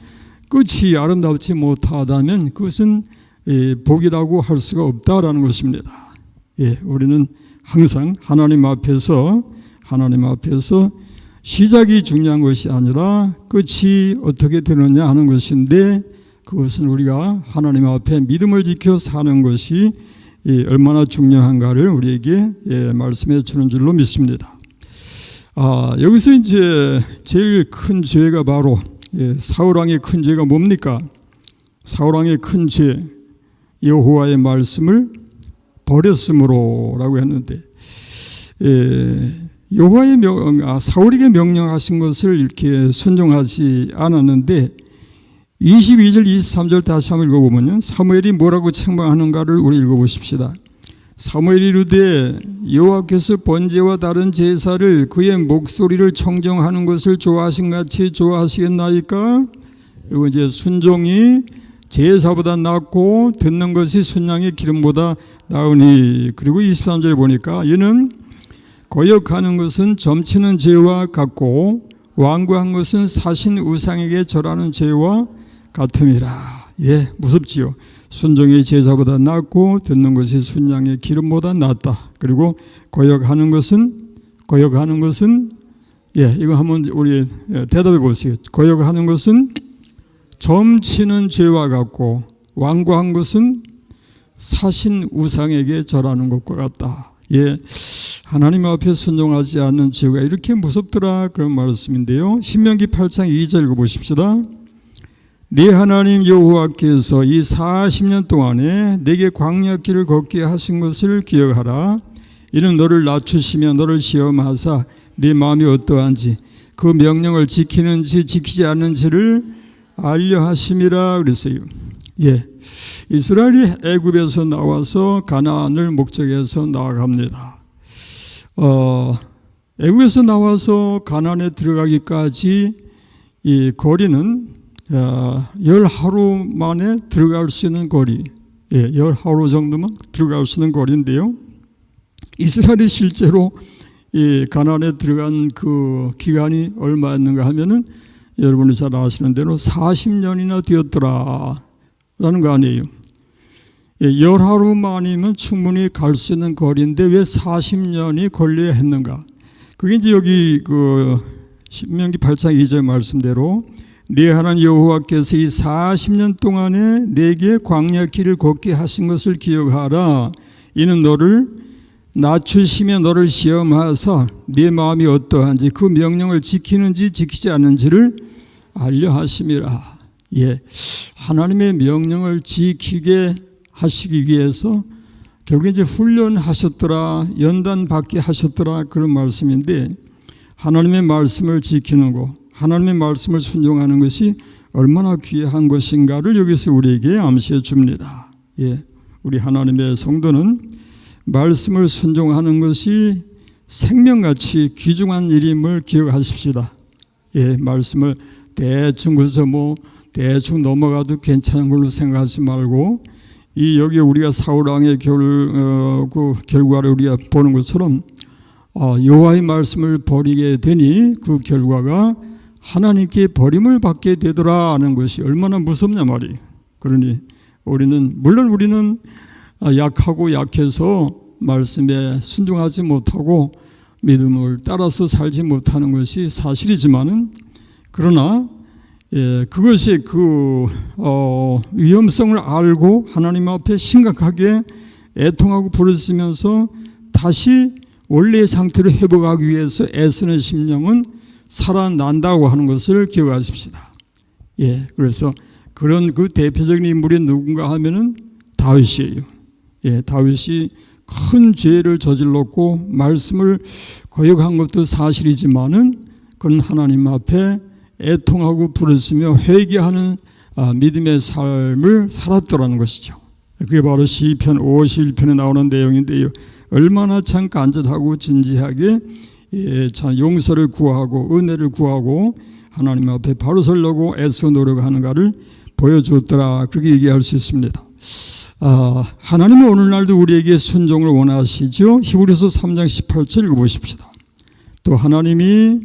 끝이 아름답지 못하다면 그것은 복이라고 할 수가 없다라는 것입니다. 우리는 항상 하나님 앞에서 시작이 중요한 것이 아니라 끝이 어떻게 되느냐 하는 것인데, 그것은 우리가 하나님 앞에 믿음을 지켜 사는 것이 얼마나 중요한가를 우리에게 말씀해 주는 줄로 믿습니다. 여기서 이제 제일 큰 죄가 바로 사울왕의 큰 죄가 뭡니까? 사울왕의 큰 죄, 여호와의 말씀을 버렸으므로라고 했는데, 사울에게 명령하신 것을 이렇게 순종하지 않았는데 22절 23절 다시 한번 읽어보면요, 사무엘이 뭐라고 책망하는가를 우리 읽어보십시다. 사무엘이 이르되 여호와께서 번제와 다른 제사를 그의 목소리를 청정하는 것을 좋아하신 같이 좋아하시겠나이까? 그리고 이제 순종이 제사보다 낫고 듣는 것이 순양의 기름보다 나으니. 그리고 23절에 보니까 이는 거역하는 것은 점치는 죄와 같고 완고한 것은 사신 우상에게 절하는 죄와 같음이라. 무섭지요. 순종이 제사보다 낫고 듣는 것이 순양의 기름보다 낫다. 그리고 거역하는 것은 이거 한번 우리 대답해 보세요. 거역하는 것은 점치는 죄와 같고 완고한 것은 사신 우상에게 절하는 것과 같다. 하나님 앞에 순종하지 않는 죄가 이렇게 무섭더라, 그런 말씀인데요. 신명기 8장 2절 읽어보십시다. 네 하나님 여호와께서 이 40년 동안에 내게 광야길을 걷게 하신 것을 기억하라. 이는 너를 낮추시며 너를 시험하사 네 마음이 어떠한지 그 명령을 지키는지 지키지 않는지를 알려 하심이라 그랬어요. 이스라엘이 애굽에서 나와서 가나안을 목적해서 나아갑니다. 애굽에서 나와서 가나안에 들어가기까지 이 거리는 10하루 만에 들어갈 수 있는 거리, 10하루 정도만 들어갈 수 있는 거리인데요. 이스라엘이 실제로 이 가나안에 들어간 그 기간이 얼마였는가 하면은 여러분이 잘 아시는 대로 40년이나 되었더라 라는 거 아니에요. 10하루 만이면 충분히 갈 수 있는 거리인데 왜 40년이 걸려야 했는가? 그게 이제 여기 그 신명기 8장 2절 말씀대로 네 하나님 여호와께서 이 40년 동안에 내게 광야 길을 걷게 하신 것을 기억하라. 이는 너를 낮추시며 너를 시험하사 네 마음이 어떠한지 그 명령을 지키는지 지키지 않는지를 알려 하심이라. 하나님의 명령을 지키게 하시기 위해서 결국 이제 훈련하셨더라, 연단 받게 하셨더라, 그런 말씀인데, 하나님의 말씀을 지키는 것, 하나님의 말씀을 순종하는 것이 얼마나 귀한 것인가를 여기서 우리에게 암시해 줍니다. 우리 하나님의 성도는 말씀을 순종하는 것이 생명같이 귀중한 일임을 기억하십시다. 말씀을 대충 그래서 대충 넘어가도 괜찮은 걸로 생각하지 말고, 여기 우리가 사울왕의 결과를 우리가 보는 것처럼 여호와의 말씀을 버리게 되니 그 결과가 하나님께 버림을 받게 되더라 하는 것이 얼마나 무섭냐 말이에요. 그러니 물론 우리는 약하고 약해서 말씀에 순종하지 못하고 믿음을 따라서 살지 못하는 것이 사실이지만은, 그러나 그것이 그 위험성을 알고 하나님 앞에 심각하게 애통하고 부르짖으면서 다시 원래의 상태로 회복하기 위해서 애쓰는 심령은 살아난다고 하는 것을 기억하십시다. 그래서 그런 그 대표적인 인물이 누군가 하면은 다윗이에요. 다윗이 큰 죄를 저질렀고 말씀을 거역한 것도 사실이지만은 그는 하나님 앞에 애통하고 부르짖으며 회개하는 믿음의 삶을 살았더라는 것이죠. 그게 바로 시편 51편에 나오는 내용인데요. 얼마나 참 간절하고 진지하게 참 용서를 구하고 은혜를 구하고 하나님 앞에 바로 서려고 애써 노력하는가를 보여줬더라, 그렇게 얘기할 수 있습니다. 하나님은 오늘날도 우리에게 순종을 원하시죠. 히브리서 3장 18절 읽어보십시다. 또 하나님이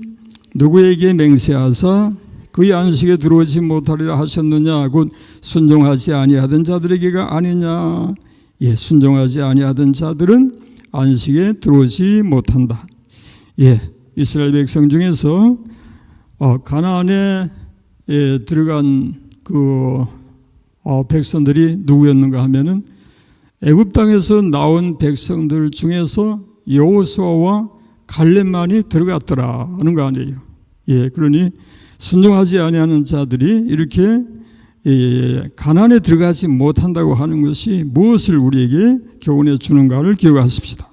누구에게 맹세하사 그의 안식에 들어오지 못하리라 하셨느냐? 곧 순종하지 아니하던 자들에게가 아니냐? 예, 순종하지 아니하던 자들은 안식에 들어오지 못한다. 예, 이스라엘 백성 중에서 가나안에 들어간 그 백성들이 누구였는가 하면은 애굽 땅에서 나온 백성들 중에서 여호수아와 갈렙만이 들어갔더라 하는 거 아니에요. 예, 그러니 순종하지 아니하는 자들이 이렇게 가나안에 들어가지 못한다고 하는 것이 무엇을 우리에게 교훈해 주는가를 기억하십시다.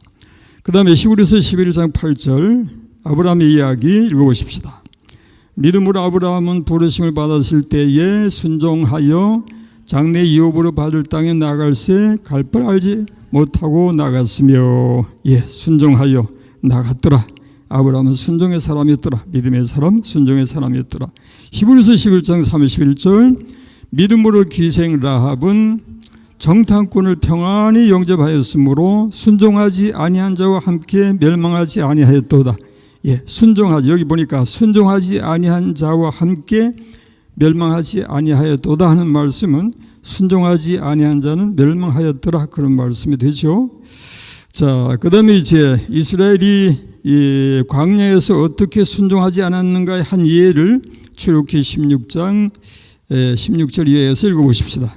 그 다음에 히브리서 11장 8절 아브라함의 이야기 읽어보십시다. 믿음으로 아브라함은 부르심을 받았을 때에 순종하여 장래 이업으로 받을 땅에 나갈새 갈 바 알지 못하고 나갔으며, 예, 순종하여 나갔더라. 아브라함은 순종의 사람이었더라. 믿음의 사람, 순종의 사람이었더라. 히브리서 11장 31절 믿음으로 기생 라합은 정탐꾼을 평안히 영접하였으므로 순종하지 아니한 자와 함께 멸망하지 아니하였도다. 예, 순종하지, 여기 보니까 순종하지 아니한 자와 함께 멸망하지 아니하였도다 하는 말씀은 순종하지 아니한 자는 멸망하였더라 그런 말씀이 되죠. 자, 그 다음에 이제 이스라엘이 이 광야에서 어떻게 순종하지 않았는가의 한 예를 출애굽기 16장 16절 이하에서 읽어보십시다.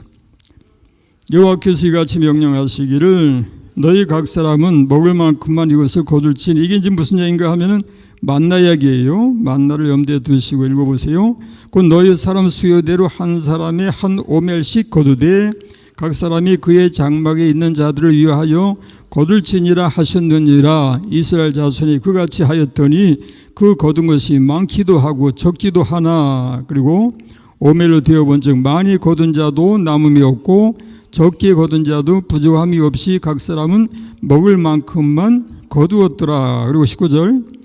여호와께서 이같이 명령하시기를 너희 각 사람은 먹을 만큼만 이것을 거둘지니, 이게 이제 무슨 얘기인가 하면은 만나 이야기예요. 만나를 염두에 두시고 읽어보세요. 곧 너희 사람 수요대로 한 사람의 한 오멜씩 거두되 각 사람이 그의 장막에 있는 자들을 위하여 거둘지니라 하셨느니라. 이스라엘 자손이 그같이 하였더니 그 거둔 것이 많기도 하고 적기도 하나. 그리고 오멜로 되어본 즉 많이 거둔 자도 남음이 없고 적게 거둔 자도 부족함이 없이 각 사람은 먹을 만큼만 거두었더라. 그리고 19절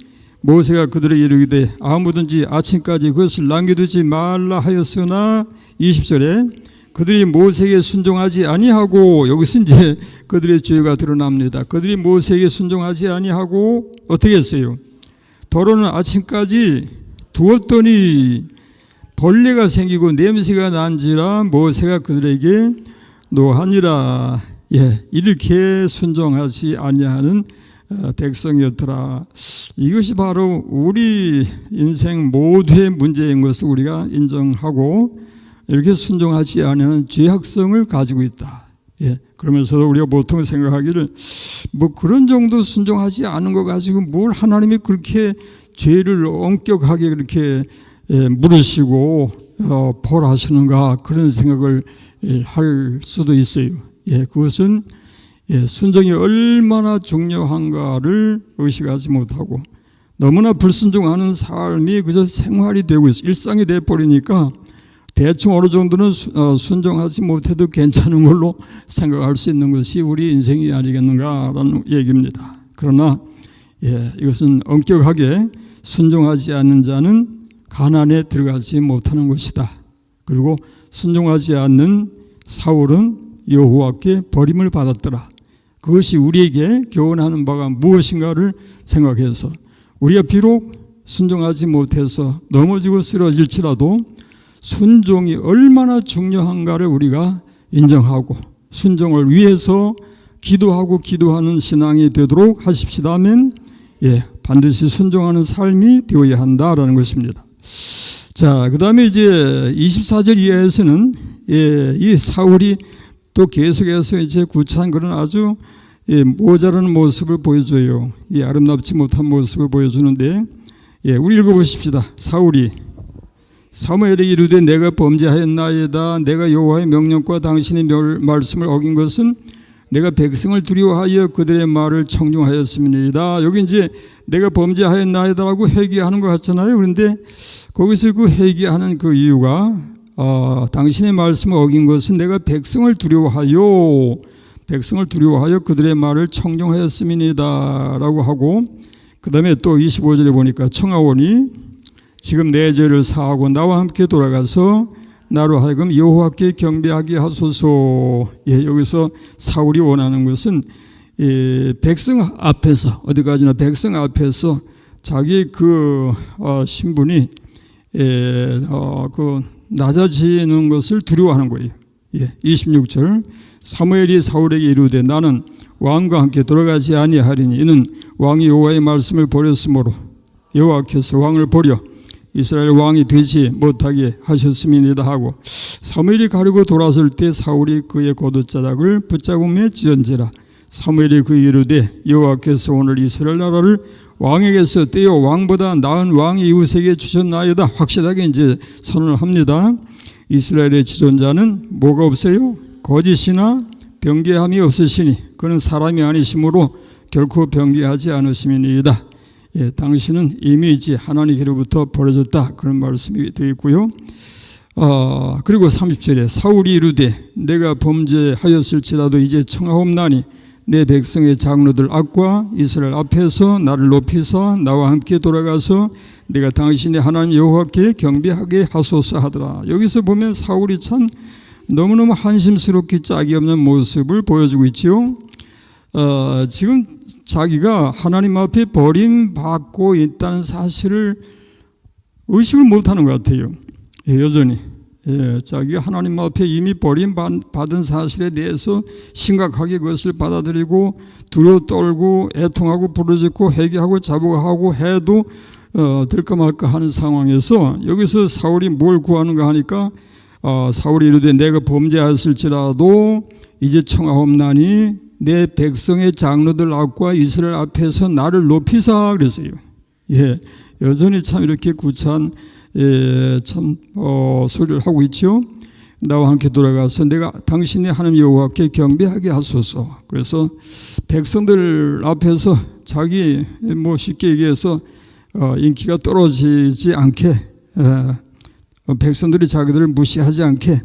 모세가 그들에게 이르기되 아무든지 아침까지 그것을 남겨두지 말라 하였으나, 20절에 그들이 모세에게 순종하지 아니하고, 여기서 이제 그들의 죄가 드러납니다. 그들이 모세에게 순종하지 아니하고 어떻게 했어요? 더러는 아침까지 두었더니 벌레가 생기고 냄새가 난지라 모세가 그들에게 노하니라. 예, 이렇게 순종하지 아니하는 백성이었더라. 이것이 바로 우리 인생 모두의 문제인 것을 우리가 인정하고 이렇게 순종하지 않은 죄악성을 가지고 있다. 예, 그러면서도 우리가 보통 생각하기를 뭐 그런 정도 순종하지 않은 거 가지고 뭘 하나님이 그렇게 죄를 엄격하게 그렇게 물으시고 벌하시는가, 그런 생각을 할 수도 있어요. 예, 그것은 순종이 얼마나 중요한가를 의식하지 못하고 너무나 불순종하는 삶이 그저 생활이 되고 있어, 일상이 되어버리니까 대충 어느 정도는 순종하지 못해도 괜찮은 걸로 생각할 수 있는 것이 우리 인생이 아니겠는가라는 얘기입니다. 그러나 이것은 엄격하게 순종하지 않는 자는 가나안에 들어가지 못하는 것이다. 그리고 순종하지 않는 사울은 여호와께 버림을 받았더라. 그것이 우리에게 교훈하는 바가 무엇인가를 생각해서 우리가 비록 순종하지 못해서 넘어지고 쓰러질지라도 순종이 얼마나 중요한가를 우리가 인정하고 순종을 위해서 기도하고 기도하는 신앙이 되도록 하십시다. 아멘. 반드시 순종하는 삶이 되어야 한다라는 것입니다. 자, 그 다음에 이제 24절 이하에서는 이 사울이 또 계속해서 이제 구차한 그런 아주 모자라는 모습을 보여줘요. 이 아름답지 못한 모습을 보여주는데, 우리 읽어보십시다. 사울이 사무엘에게 이르되 내가 범죄하였나이다. 내가 여호와의 명령과 당신의 말씀을 어긴 것은 내가 백성을 두려워하여 그들의 말을 청중하였습니다. 여기 이제 내가 범죄하였나이다라고 회개하는 것 같잖아요. 그런데 거기서 그 회개하는 그 이유가 당신의 말씀을 어긴 것은 내가 백성을 두려워하여 그들의 말을 청중하였습니다 라고 하고, 그 다음에 또 25절에 보니까 청하오니 지금 내 죄를 사하고 나와 함께 돌아가서 나로 하여금 여호와께 경배하게 하소서. 여기서 사울이 원하는 것은 백성 앞에서, 어디까지나 백성 앞에서 자기 그 신분이 그 낮아지는 것을 두려워하는 거예요. 26절 사무엘이 사울에게 이르되 나는 왕과 함께 돌아가지 아니하리니 이는 왕이 여호와의 말씀을 버렸으므로 여호와께서 왕을 버려 이스라엘 왕이 되지 못하게 하셨음이니이다 하고 사무엘이 가려고 돌아설 때 사울이 그의 겉옷자락을 붙잡음에 찢은지라 사무엘이 그에게 이르되 여호와께서 오늘 이스라엘 나라를 왕에게서 떼어 왕보다 나은 왕이 이웃에게 주셨나이다. 확실하게 이제 선언을 합니다. 이스라엘의 지존자는 뭐가 없어요? 거짓이나 변개함이 없으시니 그는 사람이 아니시므로 결코 변개하지 않으심이니이다. 당신은 이미 이제 하나님께로부터 버려졌다. 그런 말씀이 되어 있고요. 그리고 30절에 사울이 이르되 내가 범죄하였을지라도 이제 청하옵나니 내 백성의 장로들 앞과 이스라엘 앞에서 나를 높이사 나와 함께 돌아가서 내가 당신의 하나님 여호와께 경배하게 하소서 하더라. 여기서 보면 사울이 참 너무너무 한심스럽게 짝이 없는 모습을 보여주고 있지요. 지금 자기가 하나님 앞에 버림받고 있다는 사실을 의식을 못하는 것 같아요. 여전히 자기가 하나님 앞에 이미 버림받은 사실에 대해서 심각하게 그것을 받아들이고 두려워 떨고 애통하고 부르짖고 회개하고 자복하고 해도 될까 말까 하는 상황에서 여기서 사울이 뭘 구하는가 하니까 사울이 이르되 내가 범죄하였을지라도 이제 청하옵나니 내 백성의 장로들 앞과 이스라엘 앞에서 나를 높이사 그랬어요. 여전히 참 이렇게 구차한 소리를 하고 있죠. 나와 함께 돌아가서 내가 당신의 하나님 여호와께 경배하게 하소서. 그래서 백성들 앞에서 자기 쉽게 얘기해서 인기가 떨어지지 않게 백성들이 자기들을 무시하지 않게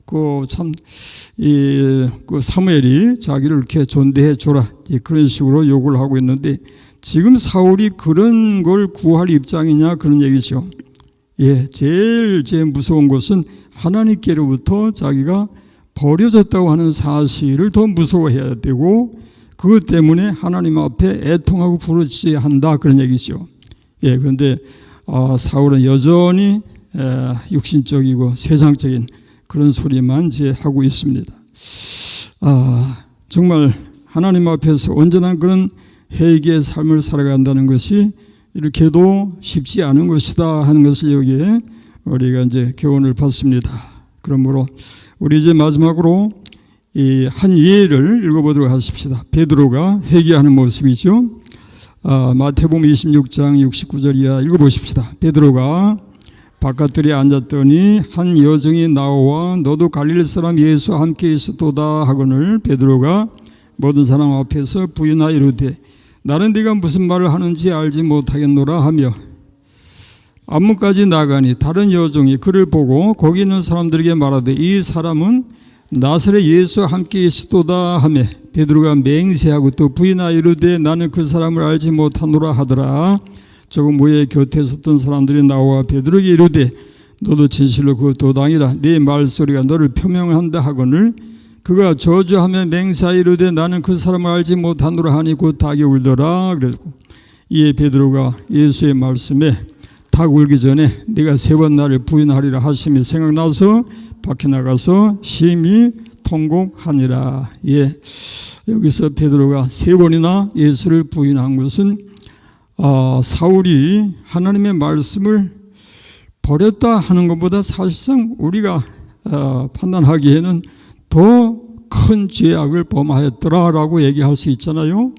그 사무엘이 자기를 이렇게 존대해 줘라 그런 식으로 요구를 하고 있는데 지금 사울이 그런 걸 구할 입장이냐 그런 얘기죠. 제일 무서운 것은 하나님께로부터 자기가 버려졌다고 하는 사실을 더 무서워해야 되고 그것 때문에 하나님 앞에 애통하고 부르짖어야 한다 그런 얘기죠. 그런데 사울은 여전히 육신적이고 세상적인 그런 소리만 이제 하고 있습니다. 정말 하나님 앞에서 온전한 그런 회개의 삶을 살아간다는 것이 이렇게도 쉽지 않은 것이다 하는 것을 여기에 우리가 이제 교훈을 받습니다. 그러므로 우리 이제 마지막으로 이 한 예를 읽어보도록 하십시다. 베드로가 회개하는 모습이죠. 마태복음 26장 69절 이하 읽어보십시다. 베드로가 바깥들에 앉았더니 한 여종이 나와 너도 갈릴리 사람 예수와 함께 있었도다 하거늘 베드로가 모든 사람 앞에서 부인하여 이르되 나는 네가 무슨 말을 하는지 알지 못하겠노라 하며 앞문까지 나가니 다른 여종이 그를 보고 거기 있는 사람들에게 말하되 이 사람은 나사렛 예수와 함께 있었도다 하며 베드로가 맹세하고 또 부인하여 이르되 나는 그 사람을 알지 못하노라 하더라. 조금 후에 곁에 섰던 사람들이 나와 베드로에게 이르되 너도 진실로 그 도당이라 네 말소리가 너를 표명한다 하거늘 그가 저주하며 맹세하여 이르되 나는 그 사람을 알지 못하노라 하니 곧 닭이 울더라. 그랬고 이에 베드로가 예수의 말씀에 닭 울기 전에 네가 세 번 나를 부인하리라 하심이 생각나서 밖에 나가서 심히 통곡하니라. 여기서 베드로가 세 번이나 예수를 부인한 것은 사울이 하나님의 말씀을 버렸다 하는 것보다 사실상 우리가 판단하기에는 더 큰 죄악을 범하였더라라고 얘기할 수 있잖아요.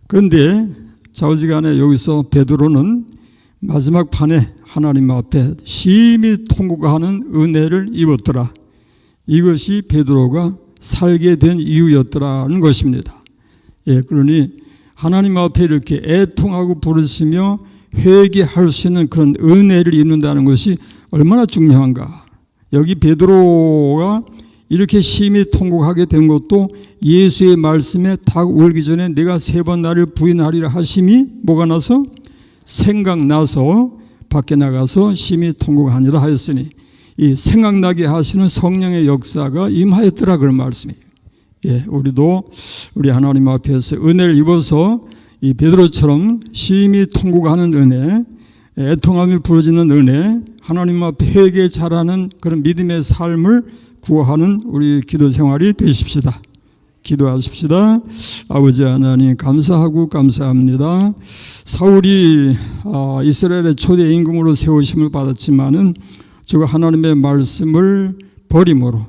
그런데 좌우지간에 여기서 베드로는 마지막 판에 하나님 앞에 심히 통곡하는 은혜를 입었더라. 이것이 베드로가 살게 된 이유였더라는 것입니다. 그러니 하나님 앞에 이렇게 애통하고 부르시며 회개할 수 있는 그런 은혜를 입는다는 것이 얼마나 중요한가. 여기 베드로가 이렇게 심히 통곡하게 된 것도 예수의 말씀에 닭 울기 전에 내가 세 번 나를 부인하리라 하심이 뭐가 나서 생각나서 밖에 나가서 심히 통곡하니라 하였으니 이 생각나게 하시는 성령의 역사가 임하였더라 그런 말씀이에요. 우리도 우리 하나님 앞에서 은혜를 입어서 이 베드로처럼 심히 통곡하는 은혜, 애통함이 부러지는 은혜, 하나님 앞에 회개 잘하는 그런 믿음의 삶을 구하는 우리 기도 생활이 되십시다. 기도하십시다. 아버지 하나님 감사하고 감사합니다. 사울이 이스라엘의 초대 임금으로 세우심을 받았지만은 저 하나님의 말씀을 버림으로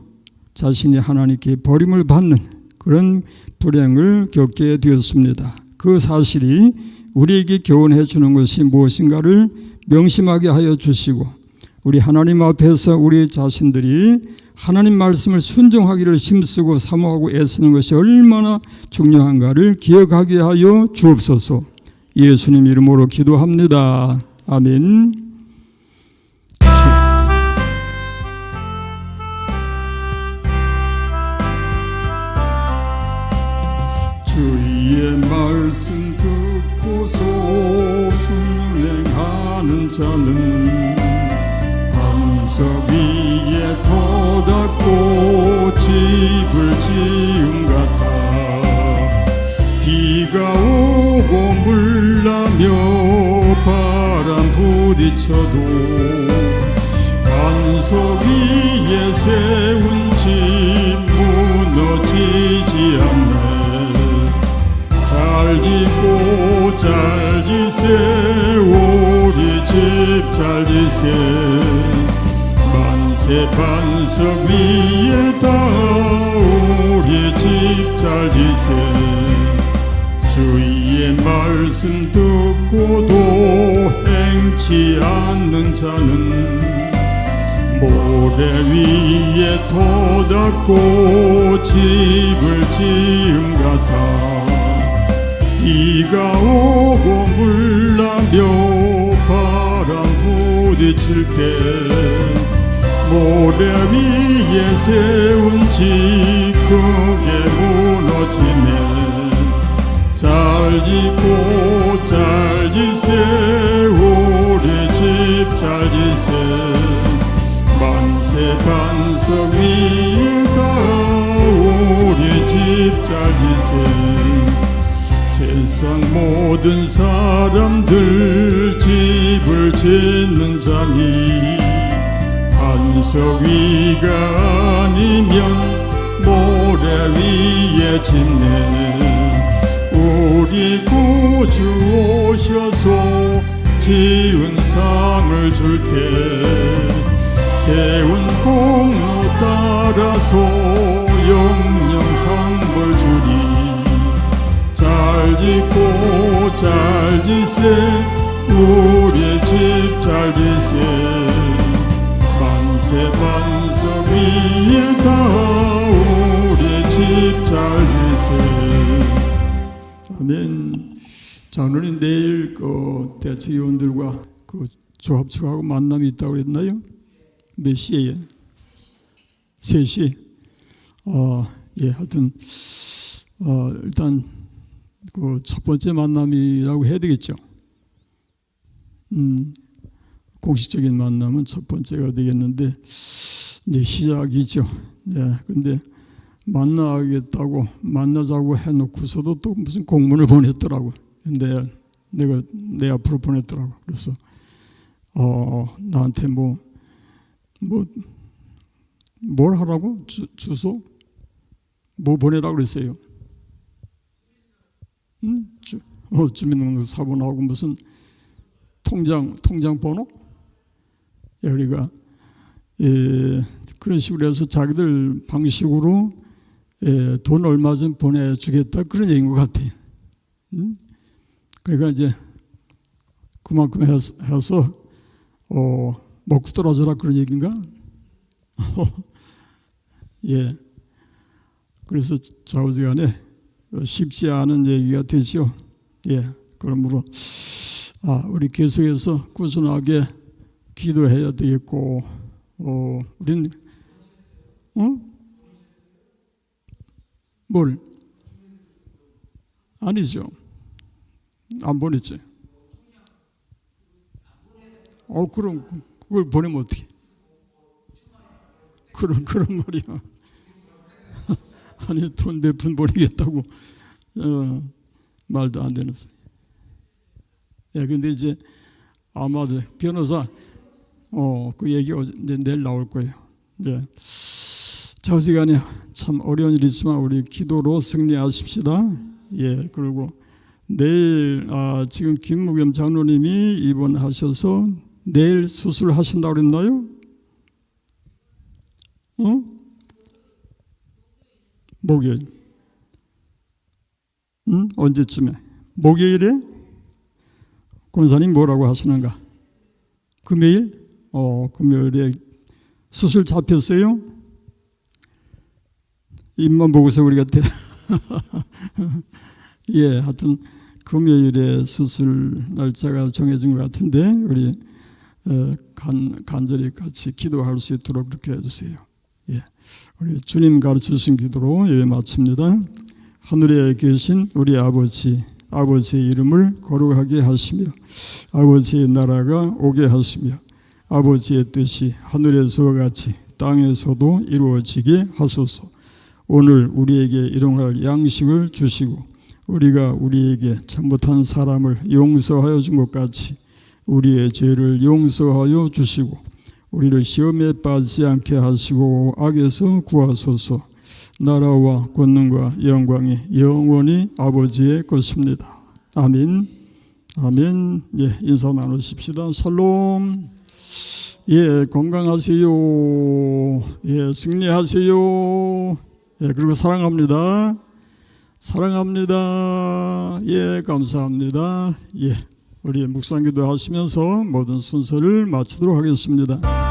자신이 하나님께 버림을 받는 그런 불행을 겪게 되었습니다. 그 사실이 우리에게 교훈해 주는 것이 무엇인가를 명심하게 하여 주시고 우리 하나님 앞에서 우리 자신들이 하나님 말씀을 순종하기를 힘쓰고 사모하고 애쓰는 것이 얼마나 중요한가를 기억하게 하여 주옵소서. 예수님 이름으로 기도합니다. 아멘. 주의 말씀 듣고서 순행하는 자는 반석 위에 돋았고 집을 지은 같아. 비가 오고 물나며 바람 부딪혀도 반석 위에 세운 집 무너지지 않네. 잘 짓고 잘 지세 우리 집 잘 지세. 만세 반석 위에다 우리 집 잘 지세. 주의 말씀 듣고도 행치 않는 자는 모래 위에 돋았고 집을 지음 같아. 비가 오고 물나며 바람 부딪힐 때 모래 위에 세운 집 크게 무너지네. 잘 짓고 잘 지세 우리 집 잘 지세. 만세 반석 위에다 우리 집 잘 지세. 세상 모든 사람들 집을 짓는 자니 반석 위가 아니면 모래 위에 짓네. 우리 구주 오셔서 지은 상을 줄 때 세운 공로 따라서 영영 상벌 주리. 잘 짓고 잘 지세 우리 집 잘 지세. 만세 반석 위에다 우리 집 잘 지세. 아멘. 자, 오늘은 내일 대책위원들과 조합 측하고 만남이 있다고 그랬나요? 몇 시에요? 3시? 예, 하여튼 일단 첫 번째 만남이라고 해야 되겠죠. 공식적인 만남은 첫 번째가 되겠는데 이제 시작이죠. 예, 근데 만나자고 해놓고서도 또 무슨 공문을 보냈더라고. 근데 내 앞으로 보냈더라고. 그래서 나한테 뭘 하라고? 주소? 뭐 보내라고 그랬어요? 주민등록 사본하고 무슨 통장 번호? 예, 우리가 그런 식으로 해서 자기들 방식으로 돈 얼마 좀 보내주겠다 그런 얘기인 것 같아. 그러니까 이제 그만큼 해서 먹고 떨어져라 그런 얘기인가? 예. 그래서 좌우지간에 쉽지 않은 얘기가 되죠. 예. 그러므로 우리 계속해서 꾸준하게 기도해야 되겠고, 우린 뭘? 아니죠. 안 보냈지. 그럼 그걸 보내면 어떻게? 그런 말이야. 아니 돈 몇 푼 보내겠다고 말도 안 되는 소리. 예, 근데 이제 아마도 변호사, 그 얘기 내일 나올 거예요. 예. 자, 어지간에 참 어려운 일이 있지만 우리 기도로 승리하십시다. 예, 그리고 내일 지금 김무겸 장로님이 입원하셔서 내일 수술하신다고 그랬나요? 목요일. 언제쯤에? 목요일에? 권사님 뭐라고 하시는가? 금요일? 금요일에 수술 잡혔어요? 입만 보고서 우리가 예, 하여튼 금요일에 수술 날짜가 정해진 것 같은데 우리 간절히 같이 기도할 수 있도록 그렇게 해주세요. 예, 우리 주님 가르치신 기도로 예배 마칩니다. 하늘에 계신 우리 아버지의 이름을 거룩하게 하시며 아버지의 나라가 오게 하시며 아버지의 뜻이 하늘에서와 같이 땅에서도 이루어지게 하소서. 오늘 우리에게 일용할 양식을 주시고 우리가 우리에게 잘못한 사람을 용서하여 준 것 같이 우리의 죄를 용서하여 주시고 우리를 시험에 빠지지 않게 하시고 악에서 구하소서. 나라와 권능과 영광이 영원히 아버지의 것입니다. 아멘. 아멘. 예, 인사 나누십시다. 샬롬. 예, 건강하세요. 예, 승리하세요. 예, 그리고 사랑합니다. 사랑합니다. 예, 감사합니다. 예, 우리 묵상기도 하시면서 모든 순서를 마치도록 하겠습니다.